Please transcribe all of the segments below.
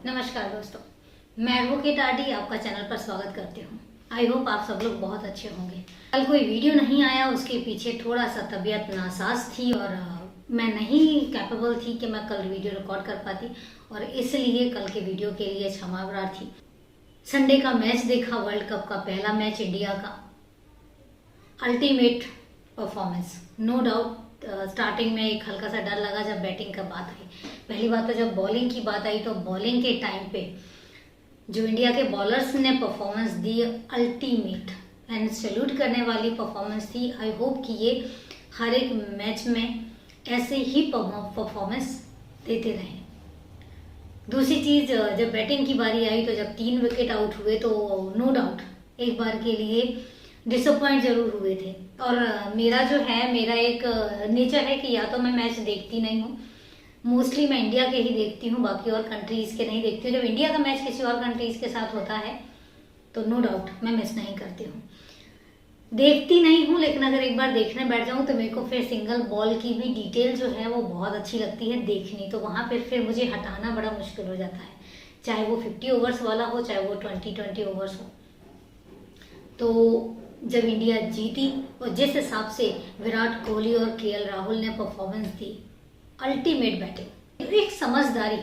नमस्कार दोस्तों, मैं एडवोकेट आरडी आपका चैनल पर स्वागत करती हूँ। आई होप आप सब लोग बहुत अच्छे होंगे। कल कोई वीडियो नहीं आया, उसके पीछे थोड़ा सा तबीयत नासाज थी और मैं नहीं कैपेबल थी कि मैं कल वीडियो रिकॉर्ड कर पाती और इसलिए कल के वीडियो के लिए क्षमा प्रार्थी। संडे का मैच देखा, वर्ल्ड कप का पहला मैच इंडिया का। Ultimate performance, no doubt. Starting में एक हल्का सा डर लगा जब बैटिंग का बात आई। पहली बात तो जब बॉलिंग की बात आई तो बॉलिंग के टाइम पे जो इंडिया के बॉलर्स ने performance the, ultimate and salute करने वाली परफॉर्मेंस थी। आई होप कि ये हर एक मैच में ऐसे ही परफॉर्मेंस देते रहें। दूसरी चीज, जब बैटिंग की बारी आई तो जब 3 विकेट आउट हुए तो नो डाउट एक बार के लिए डिसअपॉइंट जरूर हुए थे। और मेरा एक नेचर है कि या तो मैं मैच देखती नहीं हूँ, मोस्टली मैं इंडिया के ही देखती हूँ, बाकी और कंट्रीज के नहीं देखती हूँ। जब इंडिया का मैच किसी और कंट्रीज के साथ होता है तो नो डाउट मैं मिस नहीं करती हूँ, देखती नहीं हूँ। लेकिन अगर एक बार देखने बैठ जाऊँ तो मेरे को फिर सिंगल बॉल की भी डिटेल जो है वो बहुत अच्छी लगती है देखनी, तो वहाँ पर फिर मुझे हटाना बड़ा मुश्किल हो जाता है, चाहे वो 50 ओवर्स वाला हो, चाहे वो 20 ओवर्स हो। तो जब इंडिया जीती और जिस हिसाब से विराट कोहली और केएल राहुल ने परफॉर्मेंस दी, अल्टीमेट बैटिंग, एक समझदारी,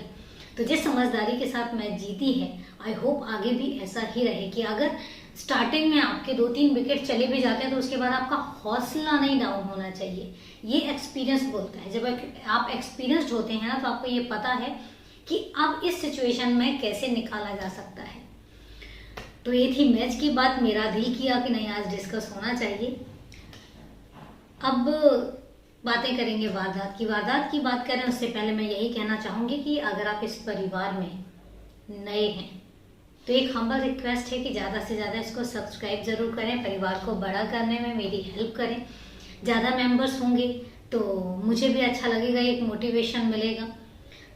तो जिस समझदारी के साथ मैच जीती है, आई होप आगे भी ऐसा ही रहे कि अगर स्टार्टिंग में आपके 2-3 विकेट चले भी जाते हैं तो उसके बाद आपका हौसला नहीं डाउन होना चाहिए। ये एक्सपीरियंस बोलता है। जब आप एक्सपीरियंस्ड होते हैं ना तो आपको ये पता है कि अब इस सिचुएशन में कैसे निकाला जा सकता है। तो ये थी मैच की बात। मेरा दिल किया कि नहीं, आज डिस्कस होना चाहिए। अब बातें करेंगे वारदात की बात करें उससे पहले मैं यही कहना चाहूंगी कि अगर आप इस परिवार में नए हैं तो एक हम्बल रिक्वेस्ट है कि ज़्यादा से ज़्यादा इसको सब्सक्राइब जरूर करें, परिवार को बड़ा करने में मेरी हेल्प करें। ज़्यादा मेंबर्स होंगे तो मुझे भी अच्छा लगेगा, एक मोटिवेशन मिलेगा।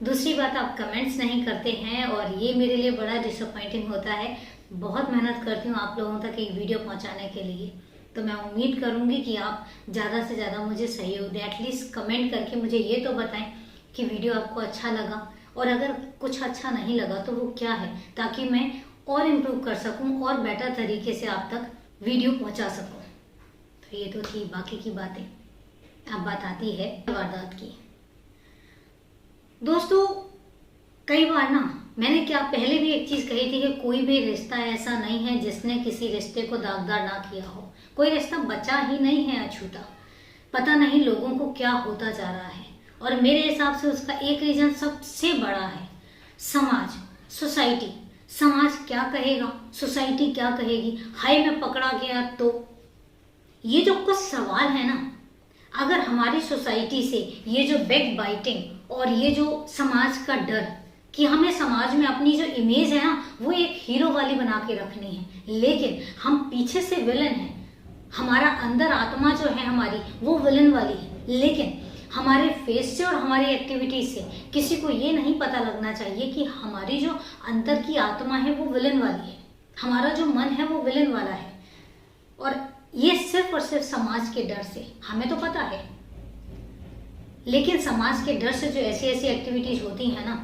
दूसरी बात, आप कमेंट्स नहीं करते हैं और ये मेरे लिए बड़ा डिसअपॉइंटिंग होता है। बहुत मेहनत करती हूँ आप लोगों तक एक वीडियो पहुँचाने के लिए, तो मैं उम्मीद करूँगी कि आप ज़्यादा से ज़्यादा मुझे सहयोग दें। एटलीस्ट कमेंट करके मुझे ये तो बताएं कि वीडियो आपको अच्छा लगा, और अगर कुछ अच्छा नहीं लगा तो वो क्या है, ताकि मैं और इम्प्रूव कर सकूँ और बेटर तरीके से आप तक वीडियो पहुँचा सकूँ। तो ये तो थी बाकी की बातें। अब बात आती है वारदात की। दोस्तों, कई बार ना मैंने पहले भी एक चीज कही थी कि कोई भी रिश्ता ऐसा नहीं है जिसने किसी रिश्ते को दागदार ना किया हो। कोई रिश्ता बचा ही नहीं है अछूता। पता नहीं लोगों को क्या होता जा रहा है, और मेरे हिसाब से उसका एक रीजन सबसे बड़ा है समाज, सोसाइटी। समाज क्या कहेगा, सोसाइटी क्या कहेगी, हाय मैं पकड़ा गया तो। ये जो कुछ सवाल है ना, अगर हमारी सोसाइटी से ये जो बैक बाइटिंग और ये जो समाज का डर कि हमें समाज में अपनी जो इमेज है ना वो एक हीरो वाली बना के रखनी है, लेकिन हम पीछे से विलन हैं। हमारा अंदर आत्मा जो है हमारी वो विलन वाली है, लेकिन हमारे फेस से और हमारी एक्टिविटी से किसी को ये नहीं पता लगना चाहिए कि हमारी जो अंदर की आत्मा है वो विलन वाली है, हमारा जो मन है वो विलन वाला है। और ये सिर्फ और सिर्फ समाज के डर से, हमें तो पता है, लेकिन समाज के डर से जो ऐसी ऐसी एक्टिविटीज होती हैं ना,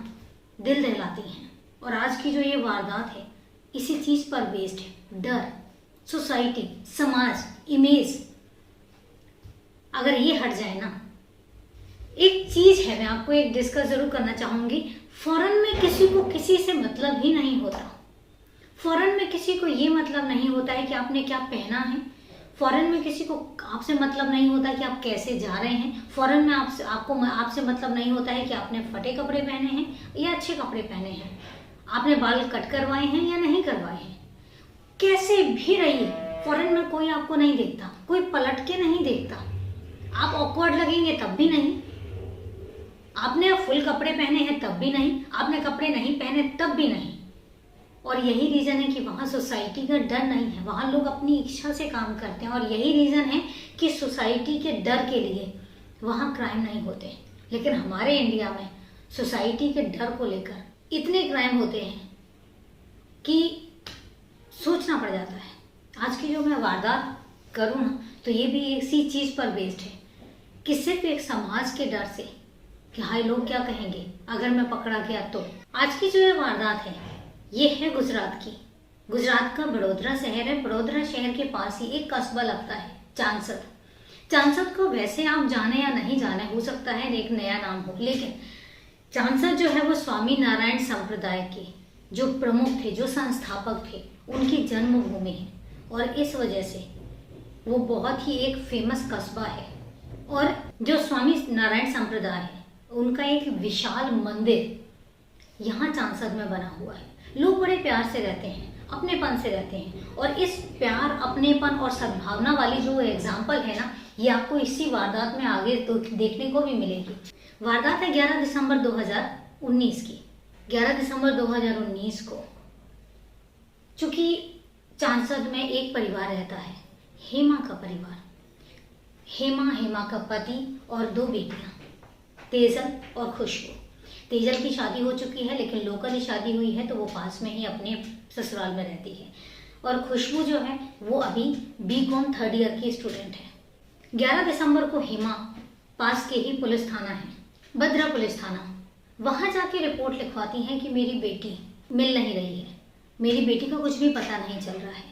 दिल दहलाती हैं। और आज की जो ये वारदात है इसी चीज पर बेस्ड है। डर, सोसाइटी, समाज, इमेज, अगर ये हट जाए ना। एक चीज है, मैं आपको एक डिस्कस जरूर करना चाहूंगी। फॉरेन में किसी को किसी से मतलब ही नहीं होता। फॉरेन में किसी को ये मतलब नहीं होता है कि आपने क्या पहना है। फॉरेन में किसी को आपसे मतलब नहीं होता कि आप कैसे जा रहे हैं। फॉरेन में आपसे मतलब नहीं होता है कि आपने फटे कपड़े पहने हैं या अच्छे कपड़े पहने हैं, आपने बाल कट करवाए हैं या नहीं करवाए हैं। कैसे भी रहिए, फॉरेन में कोई आपको नहीं देखता, कोई पलट के नहीं देखता। आप ऑकवर्ड लगेंगे तब भी नहीं, आपने फुल कपड़े पहने हैं तब भी नहीं, आपने कपड़े नहीं पहने तब भी नहीं। और यही रीजन है कि वहाँ सोसाइटी का डर नहीं है, वहाँ लोग अपनी इच्छा से काम करते हैं। और यही रीजन है कि सोसाइटी के डर के लिए वहाँ क्राइम नहीं होते। लेकिन हमारे इंडिया में सोसाइटी के डर को लेकर इतने क्राइम होते हैं कि सोचना पड़ जाता है। आज की जो मैं वारदात करूँ ना तो ये भी इसी चीज पर बेस्ड है कि सिर्फ एक समाज के डर से कि हाय लोग क्या कहेंगे अगर मैं पकड़ा गया तो। आज की जो ये वारदात है ये है गुजरात की। गुजरात का बड़ोदरा शहर है। बड़ोदरा शहर के पास ही एक कस्बा लगता है चांसद। चांसद को वैसे आप जाने या नहीं जाने, हो सकता है एक नया नाम हो, लेकिन चांसद जो है वो स्वामी नारायण संप्रदाय के जो प्रमुख थे, जो संस्थापक थे, उनकी जन्मभूमि है और इस वजह से वो बहुत ही एक फेमस कस्बा है। और जो स्वामी नारायण संप्रदाय है उनका एक विशाल मंदिर यहाँ चांसद में बना हुआ है। लोग बड़े प्यार से रहते हैं, अपनेपन से रहते हैं और इस प्यार, अपनेपन और सद्भावना वाली जो एग्जाम्पल है ना, ये आपको इसी वारदात में आगे तो देखने को भी मिलेगी। वारदात है 11 दिसंबर 2019 की। 11 दिसंबर 2019 को चूंकि चांसद में एक परिवार रहता है, हेमा का परिवार। हेमा का पति और 2 बेटियां, तेजल और खुशबू। तेजल की शादी हो चुकी है लेकिन लोकल ही शादी हुई है, तो वो पास में ही अपने ससुराल में रहती है। और खुशबू जो है वो अभी बीकॉम 3rd ईयर की स्टूडेंट है। 11 दिसंबर को हेमा पास के ही पुलिस थाना है, बद्रा पुलिस थाना, वहां जाके रिपोर्ट लिखवाती हैं कि मेरी बेटी मिल नहीं रही है, मेरी बेटी का कुछ भी पता नहीं चल रहा है।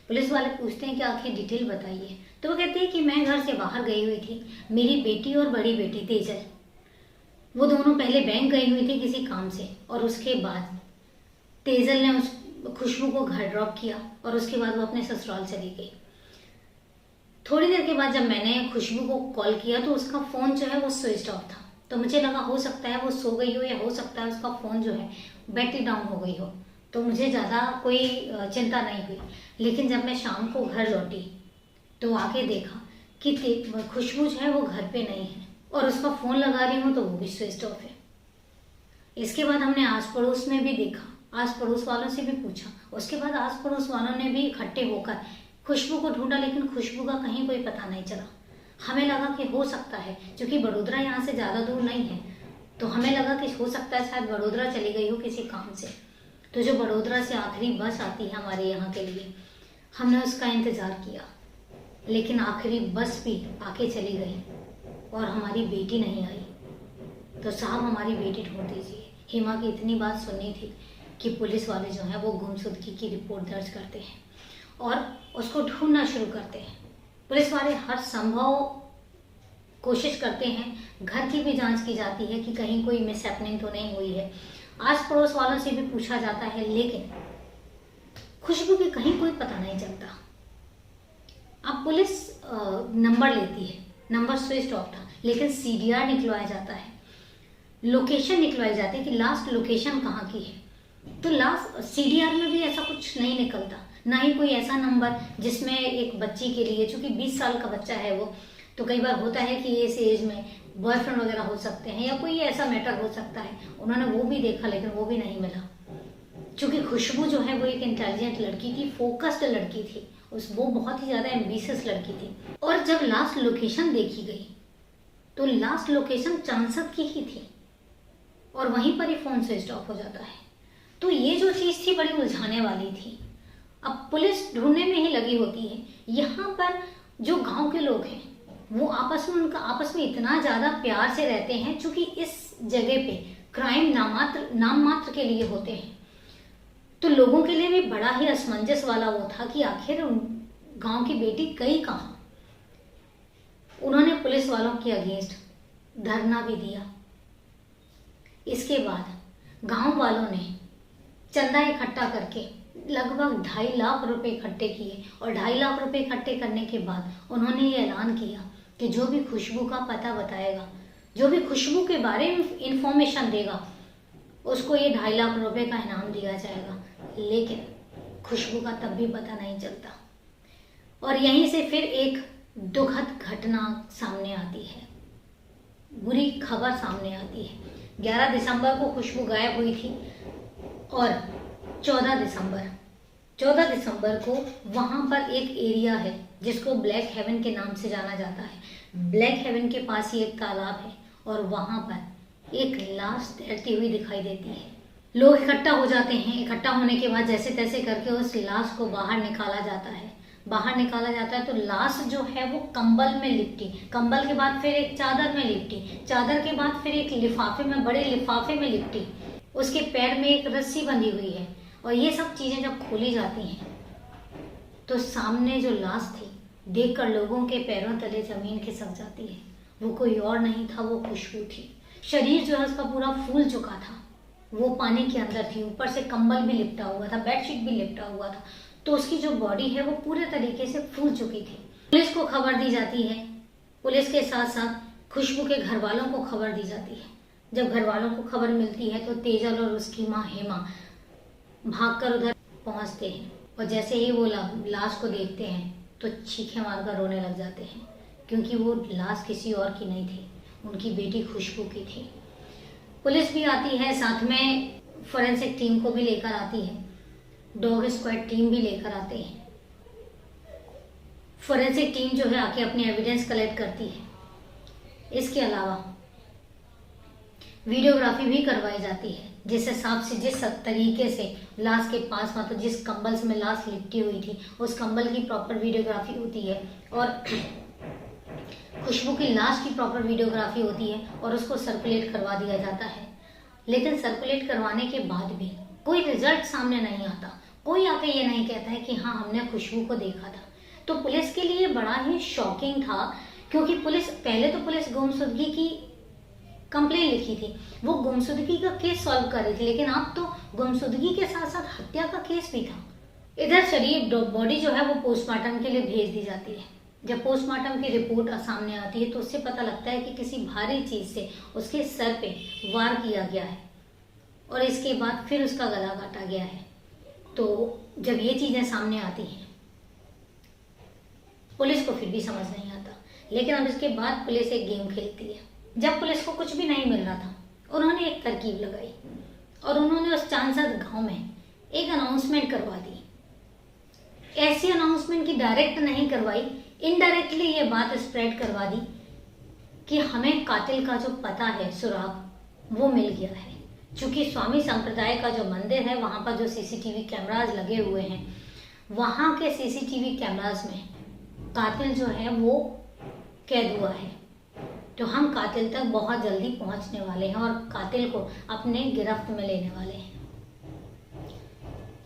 पुलिस वाले पूछते हैं कि आखिर डिटेल बताइए, तो वो कहती है कि मैं घर से बाहर गई हुई थी, मेरी बेटी और बड़ी बेटी तेजल, वो दोनों पहले बैंक गई हुई थी किसी काम से, और उसके बाद तेजल ने उस खुशबू को घर ड्रॉप किया और उसके बाद वो अपने ससुराल चली गई। थोड़ी देर के बाद जब मैंने खुशबू को कॉल किया तो उसका फ़ोन जो है वो स्विच ऑफ था, तो मुझे लगा हो सकता है वो सो गई हो या हो सकता है उसका फ़ोन जो है बैटरी डाउन हो गई हो, तो मुझे ज़्यादा कोई चिंता नहीं हुई। लेकिन जब मैं शाम को घर लौटी तो आके देखा कि खुशबू जो है वो घर पे नहीं है और उसका फ़ोन लगा रही हूँ तो वो भी स्विच ऑफ है। इसके बाद हमने आस पड़ोस में भी देखा, आस पड़ोस वालों से भी पूछा, उसके बाद आस पड़ोस वालों ने भी इकट्ठे होकर खुशबू को ढूंढा, लेकिन खुशबू का कहीं कोई पता नहीं चला। हमें लगा कि हो सकता है, क्योंकि बड़ोदरा यहाँ से ज़्यादा दूर नहीं है, तो हमें लगा कि हो सकता है शायद बड़ोदरा चली गई हो किसी काम से। तो जो बड़ोदरा से आखिरी बस आती है हमारे यहाँ के लिए, हमने उसका इंतज़ार किया, लेकिन आखिरी बस भी आके चली गई और हमारी बेटी नहीं आई। तो साहब हमारी बेटी ढूंढ दीजिए। हेमा की इतनी बात सुननी थी कि पुलिस वाले जो हैं वो गुमशुदगी की रिपोर्ट दर्ज करते हैं और उसको ढूंढना शुरू करते हैं। पुलिस वाले हर संभव कोशिश करते हैं, घर की भी जांच की जाती है कि कहीं कोई मिसहैपनिंग तो नहीं हुई है, आस पड़ोस वालों से भी पूछा जाता है, लेकिन खुशबू के कहीं कोई पता नहीं चलता। अब पुलिस नंबर लेती है, नंबर स्विच ऑफ था, लेकिन CDR निकलवाया जाता है, लोकेशन निकलवाई जाती है कि लास्ट लोकेशन कहाँ की है। तो लास्ट CDR में भी ऐसा कुछ नहीं निकलता, ना ही कोई ऐसा नंबर जिसमें एक बच्ची के लिए, चूंकि 20 साल का बच्चा है वो, तो कई बार होता है कि इस एज में बॉयफ्रेंड वगैरह हो सकते हैं या कोई ऐसा मैटर हो सकता है। उन्होंने वो भी देखा लेकिन वो भी नहीं मिला। चूंकि खुशबू जो है वो एक इंटेलिजेंट लड़की थी, फोकस्ड लड़की थी, वो बहुत ही ज़्यादा एम्बिशियस लड़की थी। और जब लास्ट लोकेशन देखी गई तो लास्ट लोकेशन चांसद की ही थी और वहीं पर ही फ़ोन स्विच ऑफ हो जाता है। तो ये जो चीज़ थी बड़ी उलझाने वाली थी। अब पुलिस ढूंढने में ही लगी होती है। यहाँ पर जो गांव के लोग हैं वो उनका आपस में इतना ज़्यादा प्यार से रहते हैं, चूँकि इस जगह पे क्राइम नाम मात्र के लिए होते हैं, तो लोगों के लिए भी बड़ा ही असमंजस वाला वो था कि आखिर गांव की बेटी गई कहाँ। उन्होंने पुलिस वालों के अगेंस्ट धरना भी दिया। इसके बाद गांव वालों ने चंदा इकट्ठा करके लगभग 2.5 लाख रुपए इकट्ठे किए और 2.5 लाख रुपए इकट्ठे करने के बाद उन्होंने ये ऐलान किया कि जो भी खुशबू का पता बताएगा, जो भी खुशबू के बारे में इंफॉर्मेशन देगा, उसको ये 2.5 लाख रुपए का इनाम दिया जाएगा। लेकिन खुशबू का तब भी पता नहीं चलता और यहीं से फिर एक दुखद घटना सामने आती है, बुरी खबर सामने आती है। 11 दिसंबर को खुशबू गायब हुई थी और 14 दिसंबर को वहाँ पर एक एरिया है जिसको ब्लैक हेवन के नाम से जाना जाता है। ब्लैक हेवन के पास ही एक तालाब है और वहाँ पर एक लाश तैरती हुई दिखाई देती है। लोग इकट्ठा हो जाते हैं। इकट्ठा होने के बाद जैसे तैसे करके उस लाश को बाहर निकाला जाता है। तो लाश जो है वो कंबल में लिपटी, कंबल के बाद फिर एक चादर में लिपटी, चादर के बाद फिर एक लिफाफे में, बड़े लिफाफे में लिपटी। उसके पैर में एक रस्सी बंधी हुई है। और ये सब चीजें जब खोली जाती हैं तो सामने जो लाश थी देखकर लोगों के पैरों तले जमीन खिसक जाती है। वो कोई और नहीं था, वो खुशबू थी। शरीर जो है उसका पूरा फूल चुका था, वो पानी के अंदर थी, ऊपर से कंबल भी लिपटा हुआ था, बेडशीट भी लिपटा हुआ था, तो उसकी जो बॉडी है वो पूरे तरीके से फूल चुकी थी। पुलिस को खबर दी जाती है, पुलिस के साथ साथ खुशबू के घर वालों को खबर दी जाती है। जब घर वालों को खबर मिलती है तो तेजल और उसकी माँ हेमा भागकर उधर पहुंचते हैं और जैसे ही वो लाश को देखते हैं तो चीखें मारकर रोने लग जाते हैं, क्योंकि वो लाश किसी और की नहीं थी, उनकी बेटी खुशबू की थी। पुलिस भी आती है, साथ में फोरेंसिक टीम को भी लेकर आती है, डॉग स्क्वाड टीम भी लेकर आते हैं। फोरेंसिक टीम जो है आके अपनी एविडेंस कलेक्ट करती है। इसके अलावा वीडियोग्राफी भी करवाई जाती है, जिससे साफ से जिस तरीके से लाश के पास मतलब जिस कंबल में लाश लिपटी हुई थी उस कंबल की प्रॉपर वीडियोग्राफी होती है और खुशबू की लाश की प्रॉपर वीडियोग्राफी होती है और उसको सर्कुलेट करवा दिया जाता है। लेकिन सर्कुलेट करवाने के बाद भी कोई रिजल्ट सामने नहीं आता, कोई आके ये नहीं कहता है कि हाँ हमने खुशबू को देखा था। तो पुलिस के लिए बड़ा ही शॉकिंग था, क्योंकि पहले तो पुलिस गुमशुदगी की कंप्लेन लिखी थी, वो गुमशुदगी का केस सॉल्व कर रही थी, लेकिन अब तो गुमशुदगी के साथ साथ हत्या का केस भी था। इधर शरीर बॉडी जो है वो पोस्टमार्टम के लिए भेज दी जाती है। जब पोस्टमार्टम की रिपोर्ट सामने आती है तो उससे पता लगता है कि किसी भारी चीज से उसके सर पे वार किया गया है और इसके बाद फिर उसका गला काटा गया है। तो जब ये चीजें सामने आती हैं पुलिस को फिर भी समझ नहीं आता, लेकिन अब इसके बाद पुलिस एक गेम खेलती है। जब पुलिस को कुछ भी नहीं मिल रहा था, उन्होंने एक तरकीब लगाई और उन्होंने उस चांसद गांव में एक अनाउंसमेंट करवा दी। ऐसी अनाउंसमेंट की डायरेक्ट नहीं करवाई, इनडायरेक्टली ये बात स्प्रेड करवा दी कि हमें कातिल का जो पता है, सुराग वो मिल गया है। क्योंकि स्वामी संप्रदाय का जो मंदिर है वहां पर जो सीसीटीवी कैमराज लगे हुए हैं, वहां के सीसीटीवी कैमराज में कातिल जो है वो कैद हुआ है। तो हम कातिल तक बहुत जल्दी पहुंचने वाले हैं और कातिल को अपने गिरफ्त में लेने वाले हैं।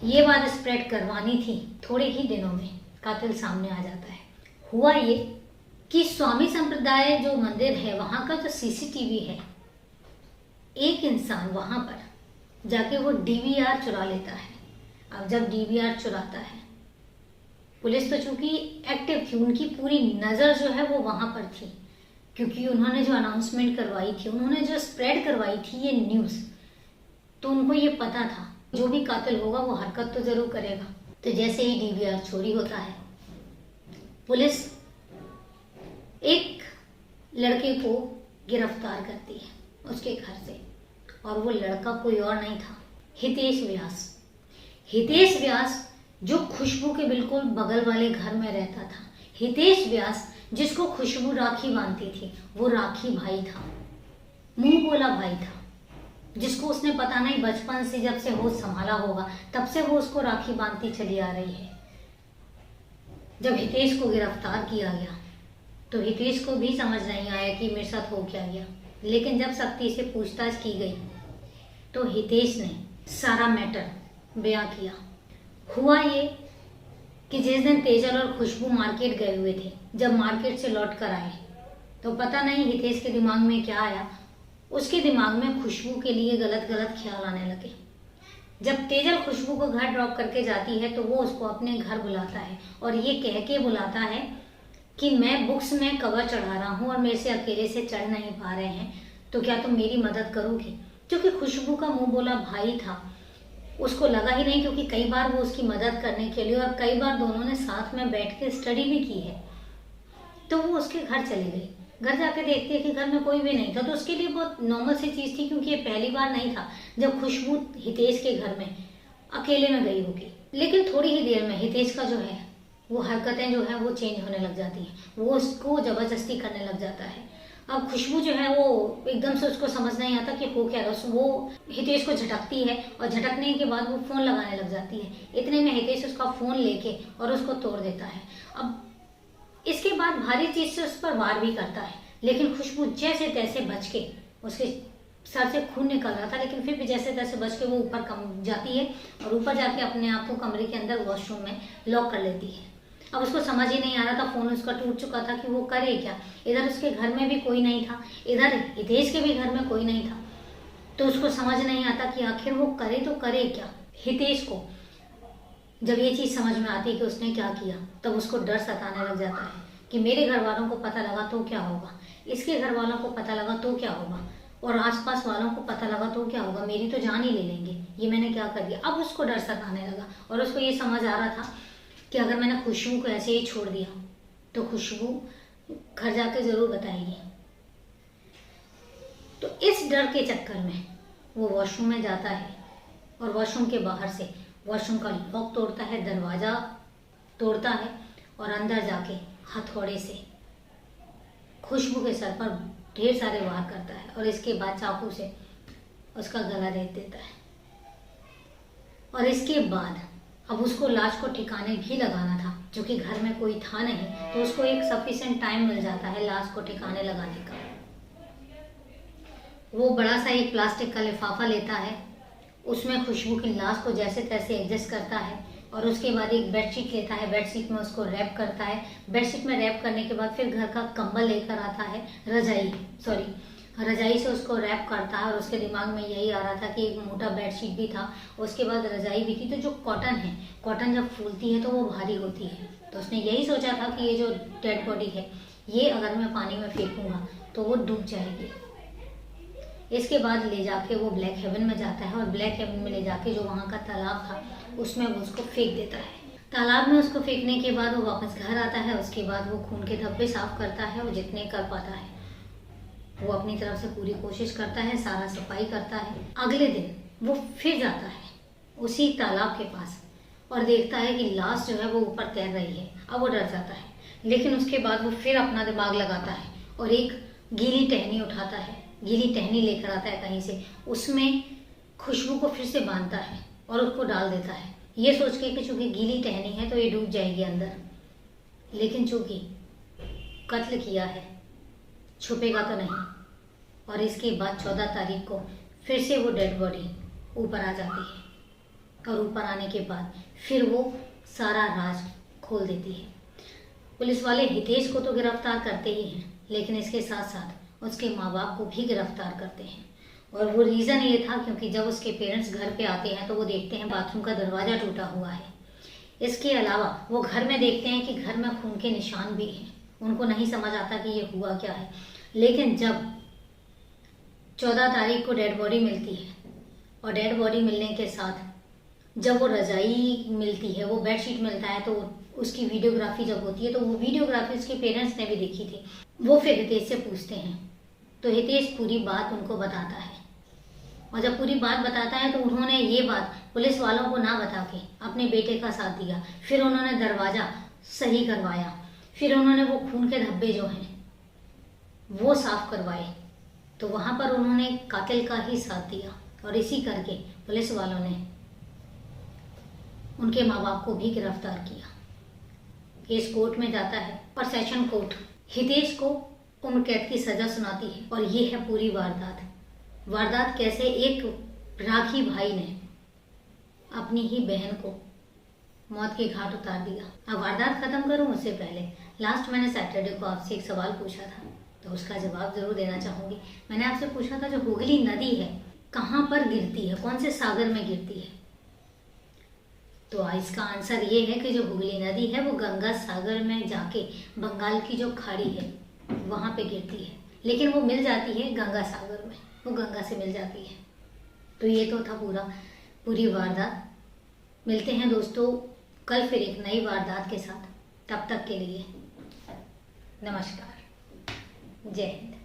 ये बात स्प्रेड करवानी थी, थोड़े ही दिनों में कातिल सामने आ जाता है। हुआ ये कि स्वामी संप्रदाय जो मंदिर है वहां का जो सीसीटीवी है, एक इंसान वहां पर जाके वो डीवीआर चुरा लेता है। अब जब डीवीआर चुराता है, पुलिस तो चूंकि एक्टिव थी, उनकी पूरी नजर जो है वो वहां पर थी, क्योंकि उन्होंने जो अनाउंसमेंट करवाई थी, उन्होंने जो स्प्रेड करवाई थी ये न्यूज, तो उनको ये पता था जो भी कातिल होगा वो हरकत तो जरूर करेगा। तो जैसे ही डीवीआर चोरी होता है, पुलिस एक लड़के को गिरफ्तार करती है उसके घर से, और वो लड़का कोई और नहीं था, हितेश व्यास। हितेश व्यास जो खुशबू के बिल्कुल बगल वाले घर में रहता था। हितेश व्यास जिसको खुशबू राखी बांधती थी, वो राखी भाई था, मुंह बोला भाई था, जिसको उसने पता नहीं बचपन से जब से होश संभाला होगा तब से वो उसको राखी बांधती चली आ रही है। जब हितेश को गिरफ्तार किया गया तो हितेश को भी समझ नहीं आया कि मेरे साथ हो क्या गया, लेकिन जब सख्ती से पूछताछ की गई तो हितेश ने सारा मैटर बयां किया। हुआ ये कि जिस दिन तेजल और खुशबू मार्केट गए हुए थे, जब मार्केट से लौट कर आए तो पता नहीं हितेश के दिमाग में क्या आया, उसके दिमाग में खुशबू के लिए गलत गलत ख्याल आने लगे। जब तेजल खुशबू को घर ड्रॉप करके जाती है तो वो उसको अपने घर बुलाता है और ये कह के बुलाता है कि मैं बुक्स में कवर चढ़ा रहा हूँ और मेरे से अकेले से चढ़ नहीं पा रहे हैं, तो क्या तुम मेरी मदद करोगे। क्योंकि खुशबू का मुंह बोला भाई था, उसको लगा ही नहीं, क्योंकि कई बार वो उसकी मदद करने के लिए और कई बार दोनों ने साथ में बैठ के स्टडी भी की है। तो वो उसके घर चली गई। घर जाके देखती है कि घर में कोई भी नहीं था, तो उसके लिए बहुत नॉर्मल सी चीज थी, क्योंकि ये पहली बार नहीं था जब खुशबू हितेश के घर में अकेले में गई होगी। लेकिन थोड़ी ही देर में हितेश का जो है वो हरकतें जो है वो चेंज होने लग जाती हैं, वो उसको जबरदस्ती करने लग जाता है। अब खुशबू जो है वो एकदम से उसको समझ नहीं आता कि हो क्या रहा, वो हितेश को झटकती है और झटकने के बाद वो फोन लगाने लग जाती है। इतने में हितेश उसका फोन लेके और उसको तोड़ देता है। अब इसके बाद भारी चीज से उस पर वार भी करता है, लेकिन खुशबू जैसे तैसे बच के उसके सर से खून निकल रहा था, लेकिन फिर भी जैसे तैसे बच के वो ऊपर कम जाती है और ऊपर जाके अपने आप को कमरे के अंदर वॉशरूम में लॉक कर लेती है। अब उसको समझ ही नहीं आ रहा था, फोन उसका टूट चुका था कि वो करे क्या। इधर उसके घर में भी कोई नहीं था, इधर हितेश के भी घर में कोई नहीं था, तो उसको समझ नहीं आता कि आखिर वो करे तो करे क्या। हितेश को जब ये चीज समझ में आती है कि उसने क्या किया, तब उसको डर सताने लग जाता है कि मेरे घर वालों को पता लगा तो क्या होगा, इसके घर वालों को पता लगा तो क्या होगा, और आसपास वालों को पता लगा तो क्या होगा, मेरी तो जान ही ले लेंगे, ये मैंने क्या कर दिया। अब उसको डर सताने लगा और उसको ये समझ आ रहा था कि अगर मैंने खुशबू को ऐसे ही छोड़ दिया तो खुशबू घर जाके जरूर बताएगी। तो इस डर के चक्कर में वो वॉशरूम में जाता है और वॉशरूम के बाहर से वॉशरूम का लॉक तोड़ता है, दरवाजा तोड़ता है और अंदर जाके हथौड़े से खुशबू के सर पर ढेर सारे वार करता है और इसके बाद चाकू से उसका गला रेत देता है। और इसके बाद अब उसको लाश को ठिकाने भी लगाना था, जो कि घर में कोई था नहीं, तो उसको एक सफिशिएंट टाइम मिल जाता है लाश को ठिकाने लगाने का। वो बड़ा सा एक प्लास्टिक का लिफाफा लेता है, उसमें खुशबू की लाश को जैसे तैसे एडजस्ट करता है और उसके बाद एक बेडशीट लेता है, बेडशीट में उसको रैप करता है। बेडशीट में रैप करने के बाद फिर घर का कंबल लेकर आता है, रजाई से उसको रैप करता है। और उसके दिमाग में यही आ रहा था कि एक मोटा बेडशीट भी था, उसके बाद रजाई भी थी, तो जो कॉटन है, कॉटन जब फूलती है तो वो भारी होती है, तो उसने यही सोचा था कि ये जो डेड बॉडी है ये अगर मैं पानी में फेंकूंगा तो वो डूब जाएगी। इसके बाद ले जाके वो ब्लैक हेवन में जाता है और ब्लैक हेवन में ले जाके जो वहाँ का तालाब था उसमें वो उसको फेंक देता है। तालाब में उसको फेंकने के बाद वो वापस घर आता है। उसके बाद वो खून के धब्बे साफ करता है, वो जितने कर पाता है वो अपनी तरफ से पूरी कोशिश करता है, सारा सफाई करता है। अगले दिन वो फिर जाता है उसी तालाब के पास और देखता है कि लाश जो है वो ऊपर तैर रही है। अब वो डर जाता है, लेकिन उसके बाद वो फिर अपना दिमाग लगाता है और एक गीली टहनी उठाता है, गीली टहनी लेकर आता है कहीं से, उसमें खुशबू को फिर से बांधता है और उसको डाल देता है, ये सोच के कि चूंकि गीली टहनी है तो ये डूब जाएगी अंदर। लेकिन चूंकि कत्ल किया है, छुपेगा तो नहीं। और इसके बाद 14 तारीख को फिर से वो डेड बॉडी ऊपर आ जाती है और ऊपर आने के बाद फिर वो सारा राज खोल देती है। पुलिस वाले हितेश को तो गिरफ्तार करते ही हैं, लेकिन इसके साथ साथ उसके माँ बाप को भी गिरफ्तार करते हैं। और वो रीज़न ये था क्योंकि जब उसके पेरेंट्स घर पे आते हैं तो वो देखते हैं बाथरूम का दरवाज़ा टूटा हुआ है। इसके अलावा वो घर में देखते हैं कि घर में खून के निशान भी हैं। उनको नहीं समझ आता कि ये हुआ क्या है। लेकिन जब 14 तारीख को डेड बॉडी मिलती है और डेड बॉडी मिलने के साथ जब वो रजाई मिलती है, वो बेडशीट मिलता है, तो उसकी वीडियोग्राफी जब होती है तो वो वीडियोग्राफी उसके पेरेंट्स ने भी देखी थी। वो फिर हितेश से पूछते हैं तो हितेश पूरी बात उनको बताता है और जब पूरी बात बताता है तो उन्होंने ये बात पुलिस वालों को ना बता के अपने बेटे का साथ दिया। फिर उन्होंने दरवाज़ा सही करवाया, फिर उन्होंने वो खून के धब्बे जो हैं वो साफ करवाए, तो वहाँ पर उन्होंने कातिल का ही साथ दिया। और इसी करके पुलिस वालों ने उनके माँ बाप को भी गिरफ्तार किया। केस कोर्ट में जाता है और सेशन कोर्ट हितेश को उम्र कैद की सजा सुनाती है। और ये है पूरी वारदात कैसे एक राखी भाई ने अपनी ही बहन को मौत के घाट उतार दिया। अब वारदात खत्म करूं उससे पहले लास्ट मैंने सैटरडे को आपसे एक सवाल पूछा था, तो उसका जवाब जरूर देना चाहूंगी। मैंने आपसे पूछा था जो हुगली नदी है कहाँ पर गिरती है, कौन से सागर में गिरती है? तो इसका आंसर ये है कि जो हुगली नदी है वो गंगा सागर में जाके बंगाल की जो खाड़ी है वहाँ पे गिरती है, लेकिन वो मिल जाती है गंगा सागर में, वो गंगा से मिल जाती है। तो ये तो था पूरी वारदात। मिलते हैं दोस्तों कल फिर एक नई वारदात के साथ। तब तक के लिए नमस्कार, जय हिंद।